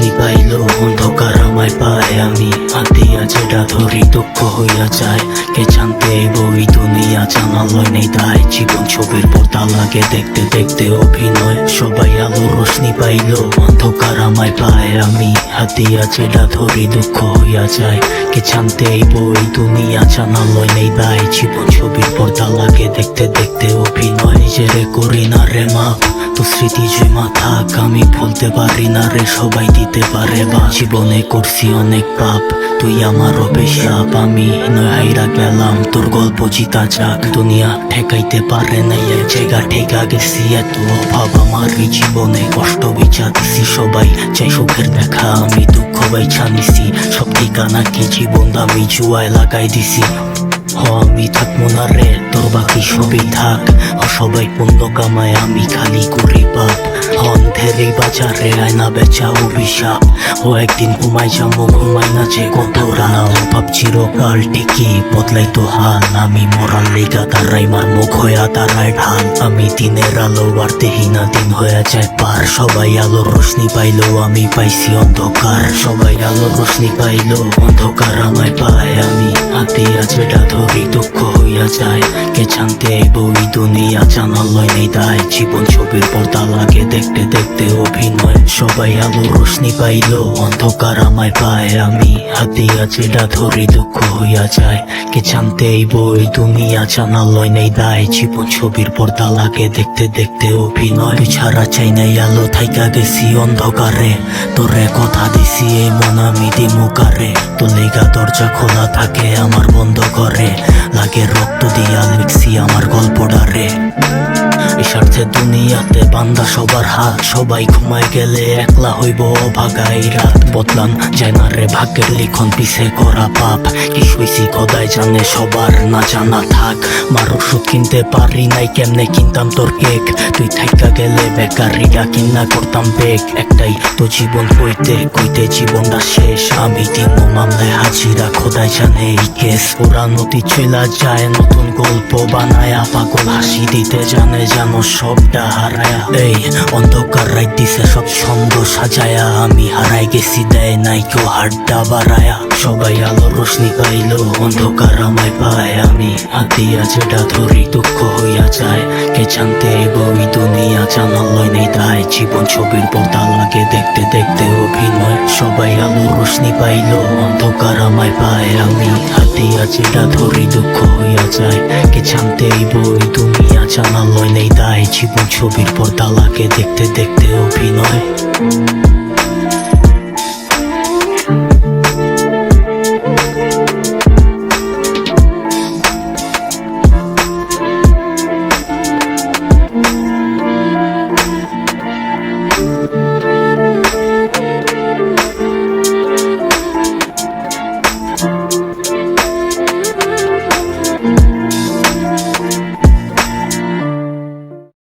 Roshni pile অন্ধকার আমায় পায়, আমি হাতে যেটা ধরি দুঃখ হইয়া যায়। কে জানতে এই বই দুনিয়া জানালয় নেই দায়, জীবন ছবির পর্দা লাগে দেখতে দেখতে অভিনয়। সবাই আলো রোশনি পাইল অন্ধকার আমায় পায়, আমি হাতে যেটা ধরি দুঃখ হইয়া যায়। কে জানতে এই বই দুনিয়া জানালয় নেই দায়, জীবন ছবির পর্দা লাগে দেখতে দেখতে অভিনয়। নিজেরে করি না রে মাপ, তো স্মৃতি জমা থাক, আমি ভুলতে পারি না রে, সবাই দিতে পারে বা। জীবনে করছি অনেক পাপ, তুই আমার অভিশাপ, আমি নয় হাইরা গেলাম তোর গল্প জিতা যাক। দুনিয়া ঠেকাইতে পারে নাই এক জায়গা ঠেকা গেছি, এত অভাব আমার এই জীবনে, কষ্ট বিচার দিছি সবাই চাই সুখের দেখা, আমি দুঃখ বাইছা নিছি। সব ঠিকানা কি জীবন দামি জুয়ায় লাগাই দিছি। আমি থাকবো না রে তোর বাকি সবই থাক, সবাই পুণ্য কামায় আমি খালি করি পাপ। অন্ধেরি বাজারে আয়না বেচা অভিশাপ, ও একদিন ঘুমাই যাবো ঘুমাই না যে কত রানা। অভাব চিরকাল ঠিকই বদলাই তো হাল, আমি মরার লেগা তারাই মার মুখ হইয়া তারাই ঢাল। আমি দিনের আলো আর দেহি না দিন হয়ে যায় পার, সবাই আলো রোশনি পাইলো আমি পাইছি অন্ধকার। সবাই আলো রোশনি পাইলো অন্ধকার আমায় পায়, আমি হাতে যেটা ধরি দুঃখ হইয়া যায়। কে জানতে এই বই দুনিয়া জানালয় নেই দায়, জীবন ছবির পর্দা লাগে দেখতে দেখতে অভিনয়। সবাই আলো রোশনি পাইলো অন্ধকার আমায় পায়, আমি হাতে যেটা ধরি দুঃখ হইয়া যায়। কে জানতে এই বই দুনিয়া জানালয় নেই দায়, জীবন ছবির পর্দা লাগে দেখতে দেখতে অভিনয়। তুই ছাড়া চাই নাই আলো থাইকা গেছি অন্ধকারে, তোরে কথা দিছি এই মন আমি দিমু কারে। তো লেগা দরজা খোলা থাকে আমার বন্ধ করে, লাগে রক্ত দিয়া লিখছি আমার গল্পটারে। এই স্বার্থে দুনিয়াতে বান্দা সবার হাত, সবাই ঘুমায় গেলে একলা হইব অভাগাই রাত। বদলান যায় না রে ভাগ্যের লিখন পিছে করা পাপ, কি শুইছি খোদাই জানে সবার না জানা থাক। মার ওষুধ কিনতে পারি নাই কেমনে কিনতাম তোর কেক, তুই থাইকা গেলে বেকারিটা কিনা করতাম বেক। একটাই তো জীবন কইতে কইতে জীবনটা শেষ, আমি দিন মামলায় হাজিরা খোদাই জানে এই কেস। ওরা নদী চলা যায় নতুন গল্প বানায়া, পাগল হাসি দিতে জানে জানো সবটা হারায়া। এই অন্ধকার রাত দিছে সব ছন্দ সাজায়া, আমি হারাই গেছি দেয় নাই কেউ হাড্ডা বাড়ায়া। সবাই আলো রোশনি পাইলো অন্ধকার আমায় পায়, আমি হাতে যেটা ধরি দুঃখ হইয়া যায়। কে জানতে এই বই দুনিয়া জানালয় নেই দায়, জীবন ছবির পর্দা লাগে দেখতে দেখতে অভিনয়। সবাই আলো রোশনি পাইলো অন্ধকার আমায় পায়, আমি হাতে যেটা ধরি দুঃখ হইয়া যায়। কে জানতে এই বই দুনিয়া জানালয় নেই দায়, জীবন ছবির পর্দা লাগে দেখতে দেখতে অভিনয়।